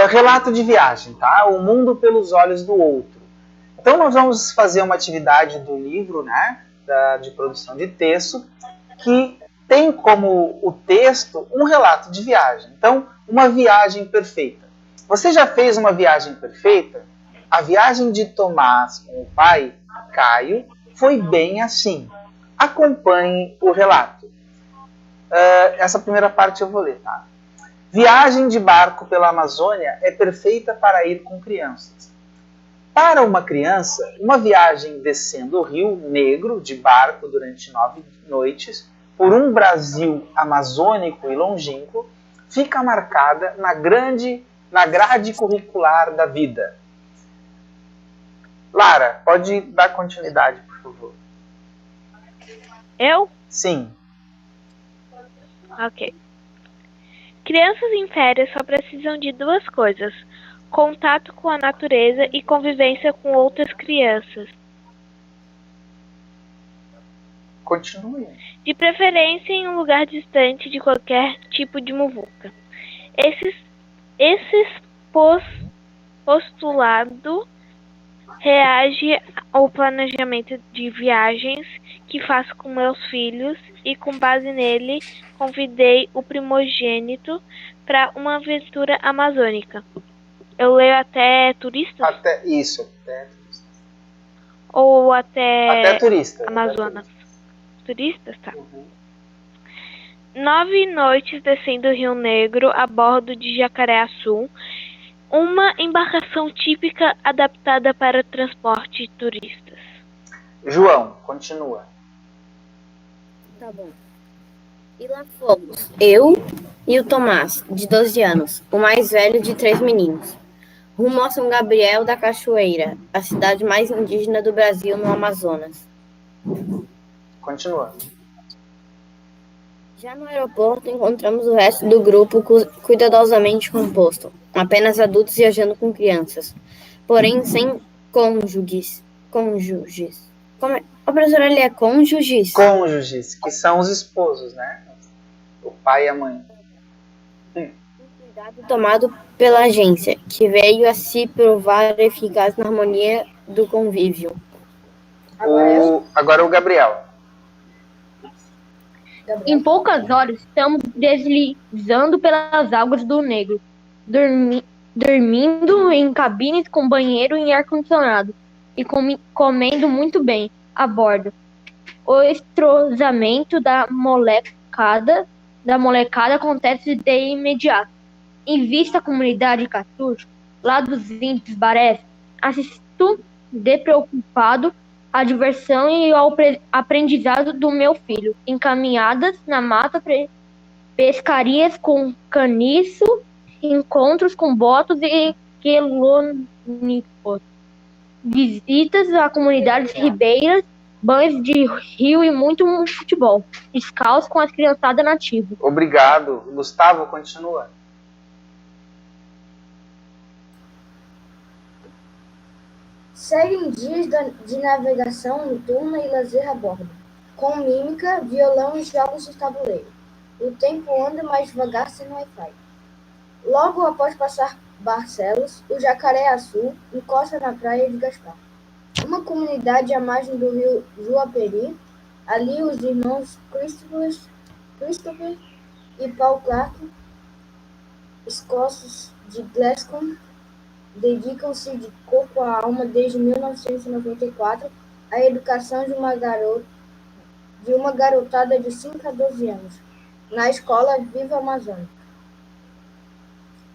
Relato de viagem, tá? O mundo pelos olhos do outro. Então nós vamos fazer uma atividade do livro, né, de produção de texto, que tem como o texto um relato de viagem. Então, uma viagem perfeita. Você já fez uma viagem perfeita? A viagem de Tomás com o pai, Caio, foi bem assim. Acompanhe o relato. Essa primeira parte eu vou ler, tá? Viagem de barco pela Amazônia é perfeita para ir com crianças. Para uma criança, uma viagem descendo o Rio Negro de barco durante 9 noites por um Brasil amazônico e longínquo fica marcada na grade curricular da vida. Lara, pode dar continuidade, por favor. Eu? Sim. Ok. Crianças em férias só precisam de 2 coisas: contato com a natureza e convivência com outras crianças. Continue. De preferência em um lugar distante de qualquer tipo de muvuca. Esses postulado reage ao planejamento de viagens que faço com meus filhos e, com base nele, convidei o primogênito para uma aventura amazônica. Eu leio até turistas? Até turistas. Ou até turistas. Amazonas? Turistas, tá. Uhum. 9 noites descendo o Rio Negro a bordo de Jacareaçu, uma embarcação típica adaptada para transporte de turistas. João, continua. Tá bom. E lá fomos, eu e o Tomás, de 12 anos, o mais velho de 3 meninos, rumo a São Gabriel da Cachoeira, a cidade mais indígena do Brasil, no Amazonas. Continua. Já no aeroporto, encontramos o resto do grupo cuidadosamente composto, apenas adultos viajando com crianças, porém sem cônjuges. Como é? O professor, ele é cônjuges? Cônjuges, que são os esposos, né? O pai e a mãe. Cuidado tomado pela agência, que veio a se provar eficaz na harmonia do convívio. Agora o Gabriel. Em poucas horas, estamos deslizando pelas águas do Negro, dormindo em cabines com banheiro e ar-condicionado, e comendo muito bem a bordo. O estrozamento da molecada acontece de imediato. Em vista à comunidade Catur, lá dos índios Barés, assisto despreocupado à diversão e ao aprendizado do meu filho, encaminhadas na mata, pescarias com caniço, encontros com botos e quelônicos, visitas a comunidades ribeiras, banhos de rio e muito futebol, descalço com as criançadas nativas. Obrigado. Gustavo, continua. Seguem dias de navegação noturna e lazer a bordo, com mímica, violão e jogos de tabuleiro. O tempo anda mais devagar sem Wi-Fi. Logo após passar Barcelos, o Jacareaçu encosta na praia de Gaspar, uma comunidade à margem do rio Juaperi. Ali os irmãos Christopher e Paul Clark, escócios de Glasgow, dedicam-se de corpo à alma desde 1994 à educação de uma garotada de 5 a 12 anos, na escola Viva Amazônica.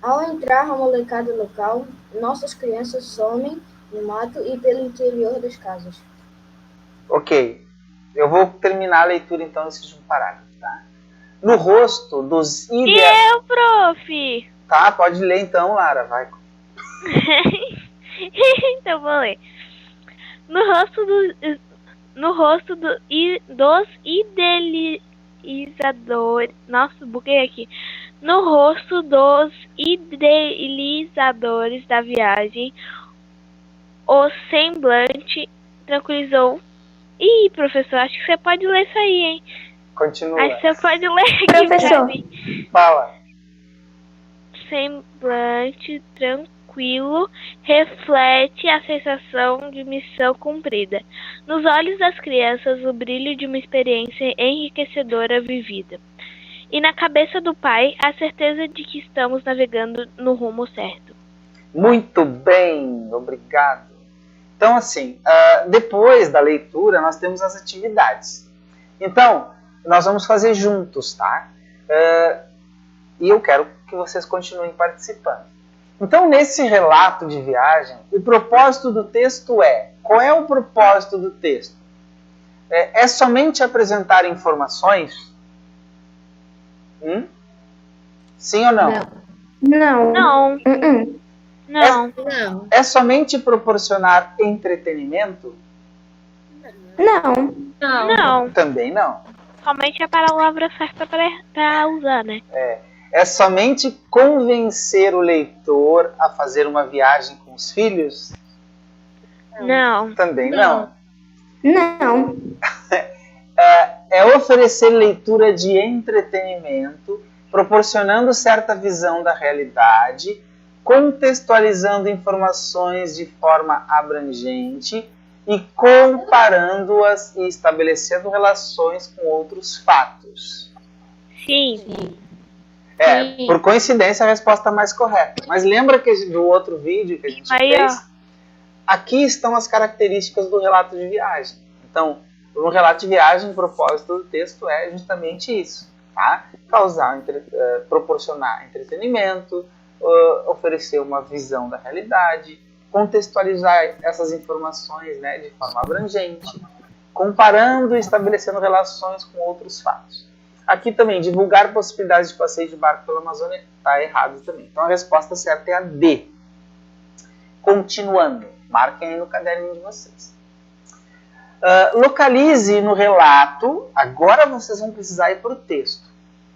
Ao entrar a molecada local, nossas crianças somem no mato e pelo interior das casas. Ok. Eu vou terminar a leitura então nesse último parágrafo, tá? No rosto dos Eu, prof! Tá, pode ler então, Lara, vai. Então vou ler. No rosto dos idealizadores. Nossa, buguei aqui. No rosto dos idealizadores da viagem, o semblante tranquilizou. Ih, professor, acho que você pode ler isso aí, hein? Continua. Acho que você pode ler aqui, Professor. pra mim. Fala. semblante tranquilo reflete a sensação de missão cumprida. Nos olhos das crianças, o brilho de uma experiência enriquecedora vivida. E na cabeça do pai, a certeza de que estamos navegando no rumo certo. Muito bem, obrigado. Então, assim, depois da leitura, nós temos as atividades. Então, nós vamos fazer juntos, tá? E eu quero que vocês continuem participando. Então, nesse relato de viagem, o propósito do texto qual é o propósito do texto? É somente apresentar informações? Sim ou não? Não. Não. Não. Não. É somente proporcionar entretenimento? Não. Não. Também não. Somente a palavra certa para usar, né? É somente convencer o leitor a fazer uma viagem com os filhos? Não. Também não. Não. É oferecer leitura de entretenimento, proporcionando certa visão da realidade, contextualizando informações de forma abrangente e comparando-as e estabelecendo relações com outros fatos. Sim. Sim. Por coincidência, a resposta mais correta. Mas lembra do outro vídeo que a gente Aí, fez? Aqui estão as características do relato de viagem. Então, no relato de viagem, o propósito do texto é justamente isso. Tá? Proporcionar entretenimento, oferecer uma visão da realidade, contextualizar essas informações, né, de forma abrangente, comparando e estabelecendo relações com outros fatos. Aqui também, divulgar possibilidades de passeio de barco pela Amazônia está errado também. Então a resposta certa é a D. Continuando, marquem aí no caderninho de vocês. Localize no relato, agora vocês vão precisar ir para o texto.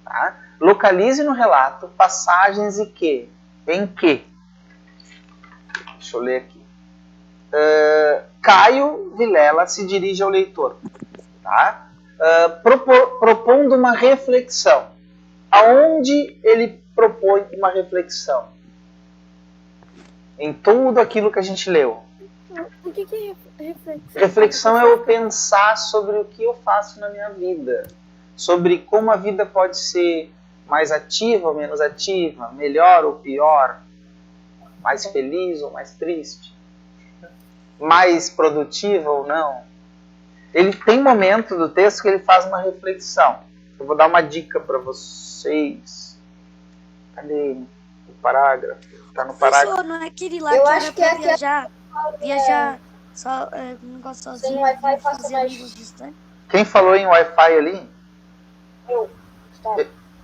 Tá? Localize no relato passagens em que? Deixa eu ler aqui. Caio Vilela se dirige ao leitor. Tá? Propondo uma reflexão. Aonde ele propõe uma reflexão? Em tudo aquilo que a gente leu. O que é reflexão? Reflexão é eu pensar sobre o que eu faço na minha vida. Sobre como a vida pode ser mais ativa ou menos ativa, melhor ou pior, mais feliz ou mais triste, mais produtiva ou não. Ele tem momento do texto que ele faz uma reflexão. Eu vou dar uma dica para vocês. Cadê o parágrafo? Está no parágrafo. Professor, não é aquele lá Eu que acho era que pra é aquele- viajar só, negócio sozinho, Sem Wi-Fi, faça fazer mais. amigos distantes? Quem falou em Wi-Fi ali? Está.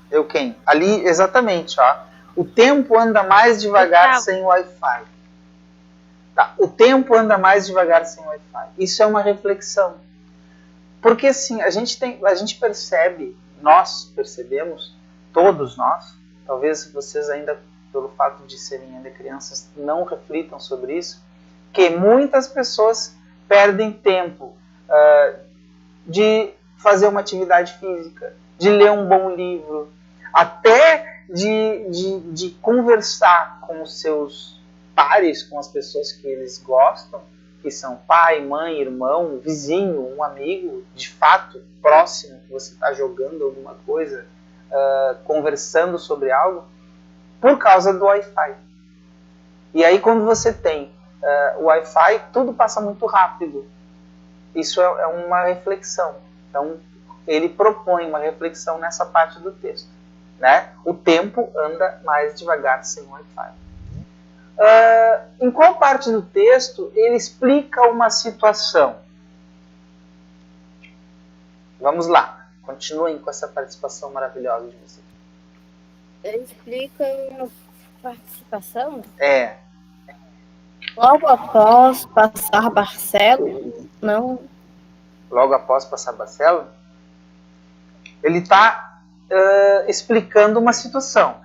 Eu quem? Ali, exatamente. Ó. O tempo anda mais devagar Gustavo. sem Wi-Fi. Tá. O tempo anda mais devagar sem Wi-Fi. Isso é uma reflexão. Porque assim, a gente percebe, nós percebemos, todos nós, talvez vocês ainda, pelo fato de serem ainda crianças, não reflitam sobre isso, que muitas pessoas perdem tempo de fazer uma atividade física, de ler um bom livro, até de conversar com os seus pares, com as pessoas que eles gostam, que são pai, mãe, irmão, vizinho, um amigo, de fato, próximo, que você está jogando alguma coisa, conversando sobre algo, por causa do Wi-Fi. E aí quando você tem o Wi-Fi, tudo passa muito rápido. Isso é uma reflexão. Então, ele propõe uma reflexão nessa parte do texto. Né? O tempo anda mais devagar sem Wi-Fi. Em qual parte do texto ele explica uma situação? Vamos lá. Continuem com essa participação maravilhosa de vocês. Ele explica uma participação É. logo após passar Barcelo. Não. Logo após passar Barcelo, ele está explicando uma situação.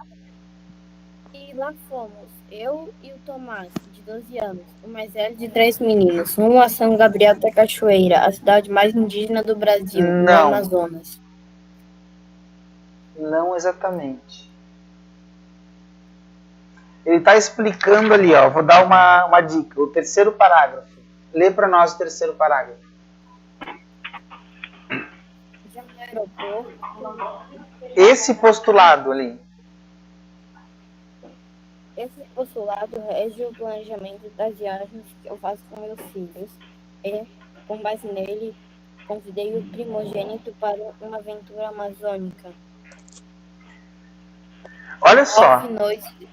E lá fomos, eu e o Tomás, de 12 anos, o mais velho de 3 meninos, rumo a São Gabriel da Cachoeira, a cidade mais indígena do Brasil, no Não. Amazonas. Não exatamente. Ele está explicando ali, ó. Vou dar uma dica. O terceiro parágrafo. Lê para nós o terceiro parágrafo. Já no aeroporto, Esse postulado ali. esse postulado rege o planejamento das viagens que eu faço com meus filhos e, com base nele, convidei o primogênito para uma aventura amazônica. Olha só. Off noite.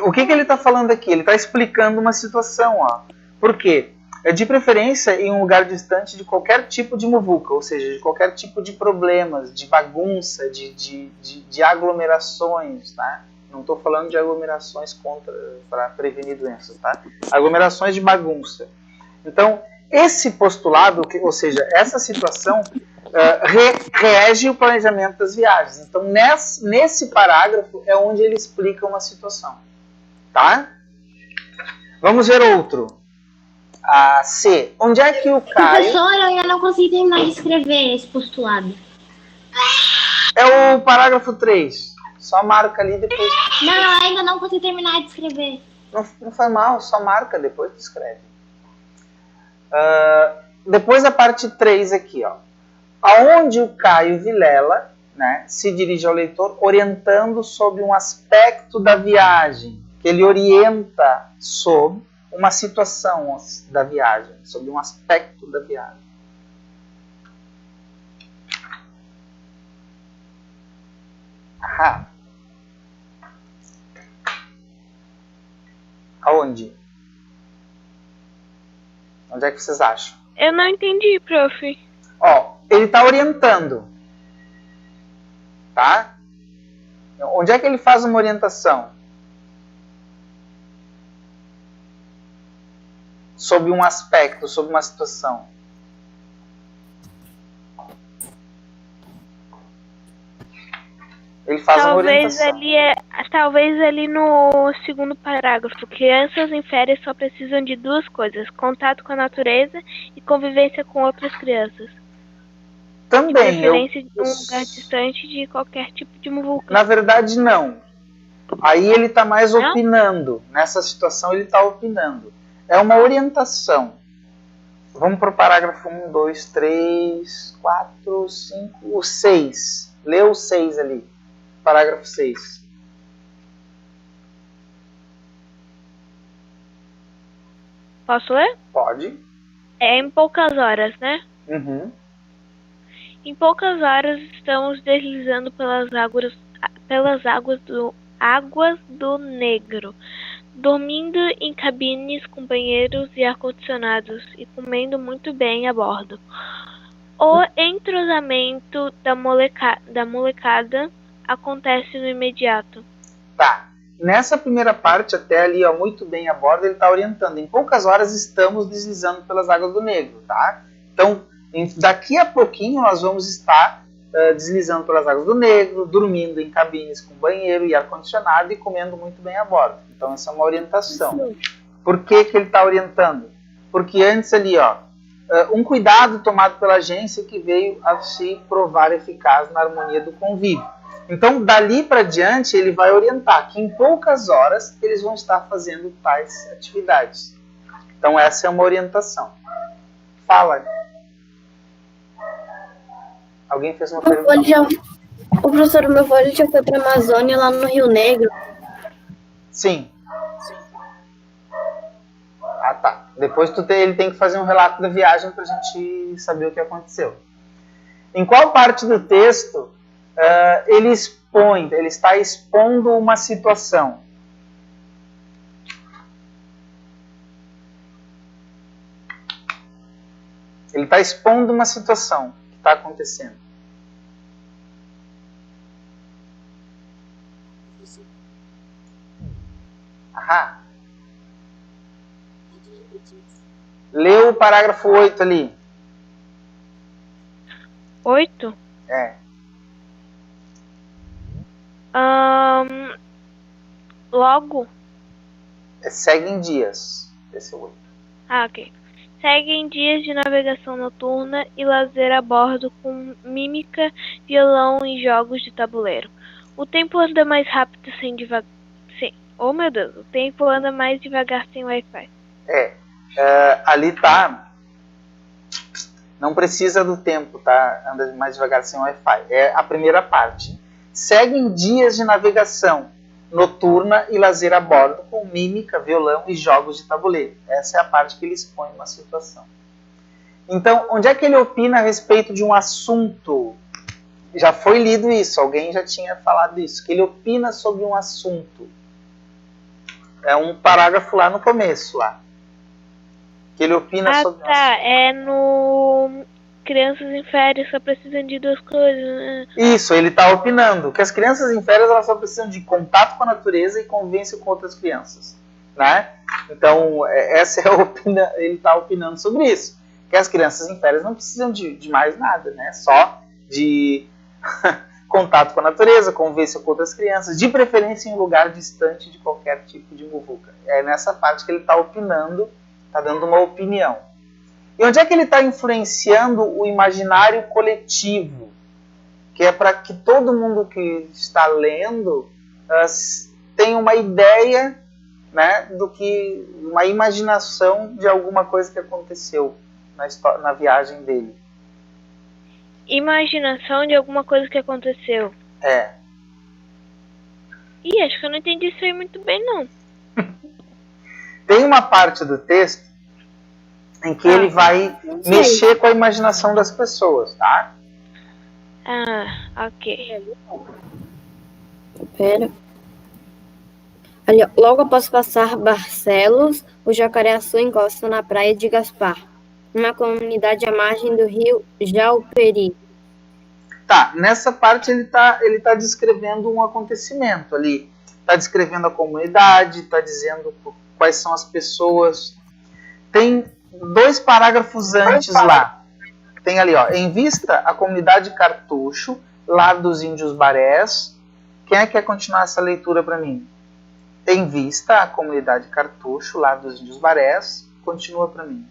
O que ele está falando aqui? Ele está explicando uma situação, ó. Por quê? É de preferência em um lugar distante de qualquer tipo de muvuca, ou seja, de qualquer tipo de problemas, de bagunça, de aglomerações, tá? Não estou falando de aglomerações para prevenir doenças, tá? Aglomerações de bagunça. Então, esse postulado, ou seja, essa situação, rege o planejamento das viagens. Então, nesse parágrafo é onde ele explica uma situação. Tá? Vamos ver outro. A C. Onde é que o Caio... Professor, eu ainda não consegui terminar de escrever esse postulado. É o parágrafo 3. Só marca ali depois. Não, eu ainda não consegui terminar de escrever. Não faz mal, só marca depois tu escreve. Depois a parte 3 aqui, ó. Aonde o Caio Vilela, né, se dirige ao leitor orientando sobre um aspecto da viagem, que ele orienta sobre uma situação da viagem, sobre um aspecto da viagem. Aham. Aonde? Onde é que vocês acham? Eu não entendi, prof. Ó, ele está orientando. Tá? Onde é que ele faz uma orientação? Sobre um aspecto, sobre uma situação. Ele faz uma orientação. Talvez ali no segundo parágrafo. Crianças em férias só precisam de duas coisas: contato com a natureza e convivência com outras crianças. Também. Preferência de um lugar distante de qualquer tipo de muvuca. Na verdade, não. Aí ele está mais opinando. Nessa situação ele está opinando. É uma orientação. Vamos para o parágrafo 1, 2, 3, 4, 5, 6. Lê o 6 ali. Parágrafo 6. Posso ler? Pode. É em poucas horas, né? Uhum. Em poucas horas estamos deslizando pelas águas do Negro, dormindo em cabines com banheiros e ar-condicionados e comendo muito bem a bordo. O entrosamento da molecada acontece no imediato. Tá. Nessa primeira parte, até ali, ó, muito bem a bordo, ele está orientando. Em poucas horas estamos deslizando pelas águas do Negro, tá? Então, daqui a pouquinho nós vamos estar deslizando pelas águas do Negro, dormindo em cabines com banheiro e ar-condicionado e comendo muito bem a bordo. Então, essa é uma orientação. Por que ele está orientando? Porque antes ali, ó, um cuidado tomado pela agência que veio a se provar eficaz na harmonia do convívio. Então, dali para diante, ele vai orientar que em poucas horas eles vão estar fazendo tais atividades. Então, essa é uma orientação. Fala. Alguém fez uma pergunta? O professor, o meu filho já foi para a Amazônia, lá no Rio Negro. Sim. Ah, tá. Depois ele tem que fazer um relato da viagem para a gente saber o que aconteceu. Em qual parte do texto ele está expondo uma situação? Ele está expondo uma situação que está acontecendo. Aham. Leu o parágrafo 8 ali. 8? É. Logo? Seguem dias. Esse é o 8. Ah, ok. Seguem dias de navegação noturna e lazer a bordo com mímica, violão e jogos de tabuleiro. O tempo anda mais rápido Oh, meu Deus, o tempo anda mais devagar sem Wi-Fi. Ali tá. Não precisa do tempo, tá? Anda mais devagar sem Wi-Fi. É a primeira parte. Seguem dias de navegação noturna e lazer a bordo, com mímica, violão e jogos de tabuleiro. Essa é a parte que ele expõe uma situação. Então, onde é que ele opina a respeito de um assunto? Já foi lido isso, alguém já tinha falado isso, que ele opina sobre um assunto. É um parágrafo lá no começo, lá. Que ele opina sobre um assunto. É no Crianças em Férias só precisam de duas coisas. Isso, ele está opinando que as crianças em férias elas só precisam de contato com a natureza e convivência com outras crianças, né? Então, essa é a opinião, ele está opinando sobre isso, que as crianças em férias não precisam de mais nada, né? Só de contato com a natureza, convivência com outras crianças, de preferência em um lugar distante de qualquer tipo de muvuca. É nessa parte que ele está opinando, está dando uma opinião. E onde é que ele está influenciando o imaginário coletivo? Que é para que todo mundo que está lendo tenha uma ideia, né, do que uma imaginação de alguma coisa que aconteceu na viagem dele. Imaginação de alguma coisa que aconteceu. Ih, acho que eu não entendi isso aí muito bem, não. Tem uma parte do texto em que ele vai mexer com a imaginação das pessoas, tá? Ok. Pera. Ali, ó, logo após passar Barcelos, o Jacareaçu encosta na praia de Gaspar, uma comunidade à margem do rio Jauperi. Tá, nessa parte ele tá descrevendo um acontecimento ali. Está descrevendo a comunidade, está dizendo quais são as pessoas. Tem 2 parágrafos antes lá. Tem ali, ó. Em vista a comunidade Cartucho, lá dos Índios Barés. Quem é que quer continuar essa leitura para mim? Em vista a comunidade Cartucho, lá dos Índios Barés. Continua para mim.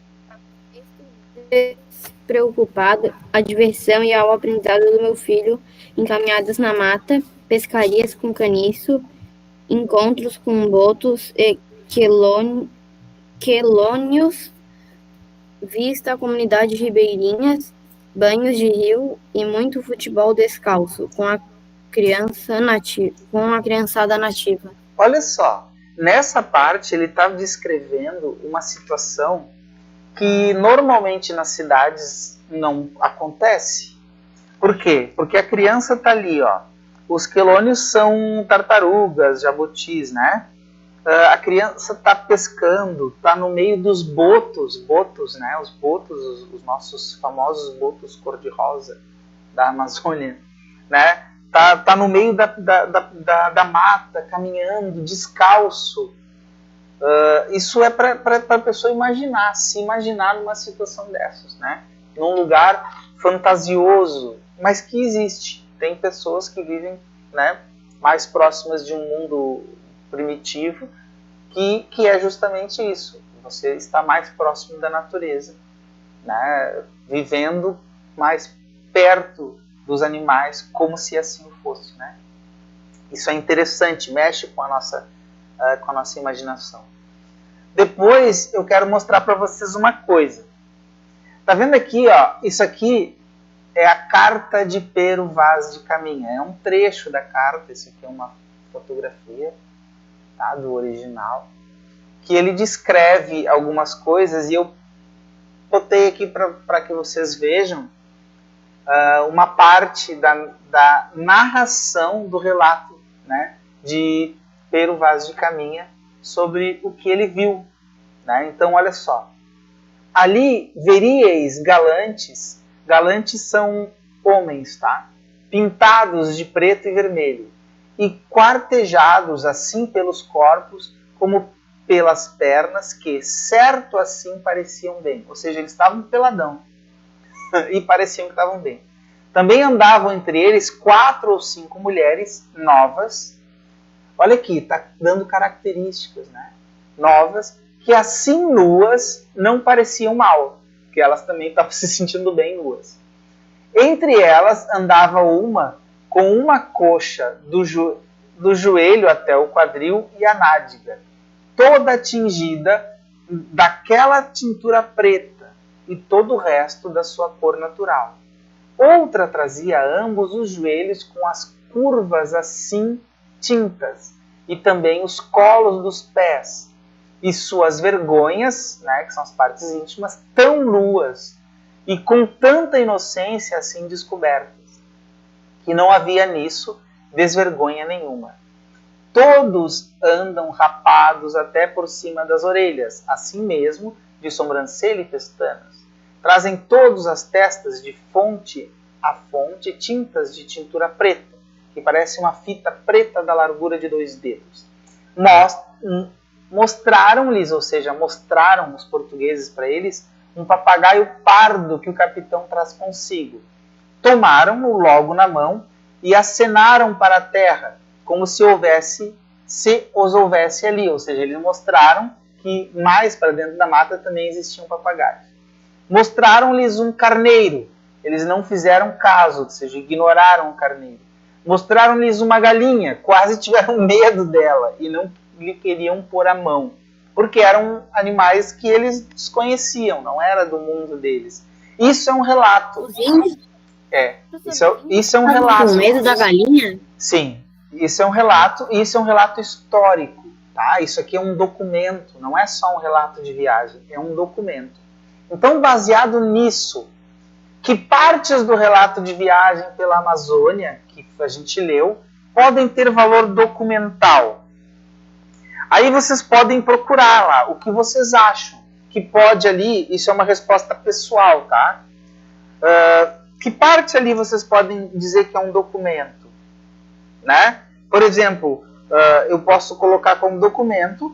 Preocupado, a diversão e ao aprendizado do meu filho, encaminhadas na mata, pescarias com caniço, encontros com botos e quelônios, vista a comunidade ribeirinhas, banhos de rio e muito futebol descalço com a criançada nativa. Olha só, nessa parte ele está descrevendo uma situação que normalmente nas cidades não acontece. Por quê? Porque a criança está ali, ó. Os quelônios são tartarugas, jabutis, né? A criança está pescando, está no meio dos botos, né? Os botos, os nossos famosos botos cor-de-rosa da Amazônia, né? Tá no meio da mata, caminhando, descalço. Isso é para a pessoa se imaginar numa situação dessas, né? Num lugar fantasioso, mas que existe. Tem pessoas que vivem, né, mais próximas de um mundo primitivo, que é justamente isso. Você está mais próximo da natureza, né, vivendo mais perto dos animais, como se assim fosse, né? Isso é interessante, mexe com a nossa imaginação. Depois eu quero mostrar para vocês uma coisa. Tá vendo aqui, ó? Isso aqui é a carta de Pero Vaz de Caminha. É um trecho da carta, isso aqui é uma fotografia, tá, do original, que ele descreve algumas coisas e eu botei aqui para que vocês vejam uma parte da narração do relato, né, de Pero Vaz de Caminha sobre o que ele viu, né? Então, olha só. Ali veríeis galantes. Galantes são homens, tá? Pintados de preto e vermelho e quartejados assim pelos corpos como pelas pernas, que certo assim pareciam bem. Ou seja, eles estavam peladão e pareciam que estavam bem. Também andavam entre eles 4 ou 5 mulheres novas. Olha aqui, está dando características, né? Novas, que assim nuas não pareciam mal, porque elas também estavam se sentindo bem nuas. Entre elas andava uma com uma coxa do joelho até o quadril e a nádega, toda tingida daquela tintura preta e todo o resto da sua cor natural. Outra trazia ambos os joelhos com as curvas assim tintas, e também os colos dos pés, e suas vergonhas, né, que são as partes íntimas, tão nuas, e com tanta inocência assim descobertas, que não havia nisso desvergonha nenhuma. Todos andam rapados até por cima das orelhas, assim mesmo de sobrancelha e pestanas. Trazem todos as testas de fonte a fonte tintas de tintura preta, que parece uma fita preta da largura de 2 dedos. Mostraram-lhes, ou seja, mostraram os portugueses para eles, um papagaio pardo que o capitão traz consigo. Tomaram-o logo na mão e acenaram para a terra, como se os houvesse ali, ou seja, eles mostraram que mais para dentro da mata também existiam papagaios. Mostraram-lhes um carneiro, eles não fizeram caso, ou seja, ignoraram o carneiro. Mostraram-lhes uma galinha, quase tiveram medo dela e não lhe queriam pôr a mão, porque eram animais que eles desconheciam, não era do mundo deles. Isso é um relato. Os índios? Isso é um relato. Com medo da galinha? Sim, isso é um relato, e isso é um relato histórico, tá? Isso aqui é um documento, não é só um relato de viagem, é um documento. Então, baseado nisso, que partes do relato de viagem pela Amazônia, que a gente leu, podem ter valor documental? Aí vocês podem procurar lá o que vocês acham que pode ali, isso é uma resposta pessoal, tá? Que parte ali vocês podem dizer que é um documento? Né? Por exemplo, eu posso colocar como documento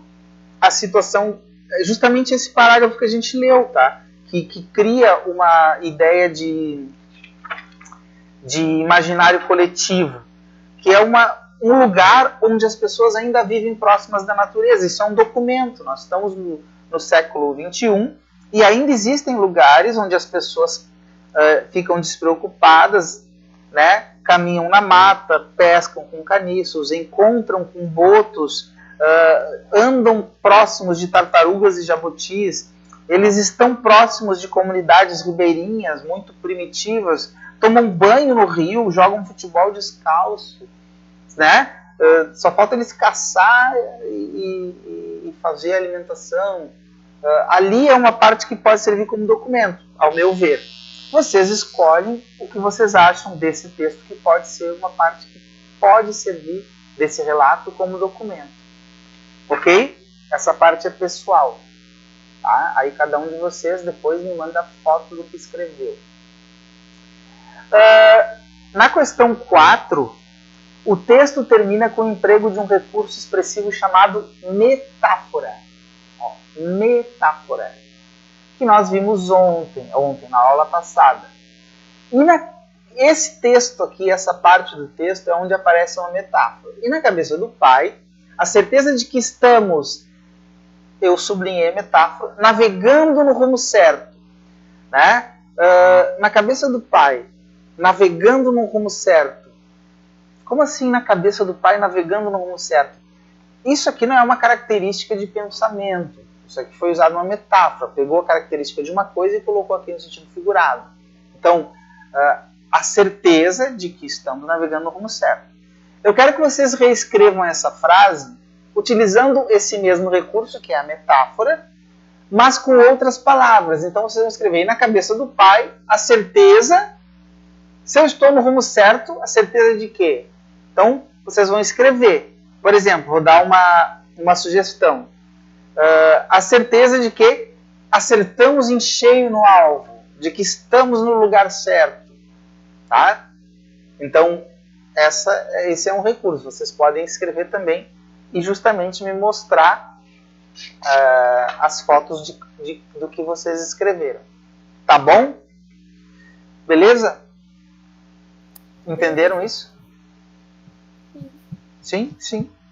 a situação, justamente esse parágrafo que a gente leu, tá? Que cria uma ideia de imaginário coletivo, que é um lugar onde as pessoas ainda vivem próximas da natureza. Isso é um documento. Nós estamos no século XXI e ainda existem lugares onde as pessoas ficam despreocupadas, né? Caminham na mata, pescam com caniços, encontram com botos, andam próximos de tartarugas e jabutis. Eles estão próximos de comunidades ribeirinhas muito primitivas, tomam banho no rio, jogam futebol descalço, né? Só falta eles caçar e fazer alimentação. Ali é uma parte que pode servir como documento, ao meu ver. Vocês escolhem o que vocês acham desse texto, que pode ser uma parte que pode servir desse relato como documento. Ok? Essa parte é pessoal. Tá? Aí cada um de vocês depois me manda foto do que escreveu. Na questão 4, o texto termina com o emprego de um recurso expressivo chamado metáfora. Metáfora. Que nós vimos ontem na aula passada. E esse texto aqui, essa parte do texto, é onde aparece uma metáfora. E na cabeça do pai, a certeza de que estamos, eu sublinhei a metáfora, navegando no rumo certo. Né? Na cabeça do pai, navegando no rumo certo. Como assim na cabeça do pai, navegando no rumo certo? Isso aqui não é uma característica de pensamento. Isso aqui foi usado uma metáfora. Pegou a característica de uma coisa e colocou aqui no sentido figurado. Então, a certeza de que estamos navegando no rumo certo. Eu quero que vocês reescrevam essa frase utilizando esse mesmo recurso, que é a metáfora, mas com outras palavras. Então, vocês vão escrever aí na cabeça do pai a certeza. Se eu estou no rumo certo, a certeza de quê? Então, vocês vão escrever. Por exemplo, vou dar uma sugestão. A certeza de que acertamos em cheio no alvo, de que estamos no lugar certo. Tá? Então, esse é um recurso. Vocês podem escrever também e justamente me mostrar as fotos do que vocês escreveram. Tá bom? Beleza? Entenderam isso? Sim, sim.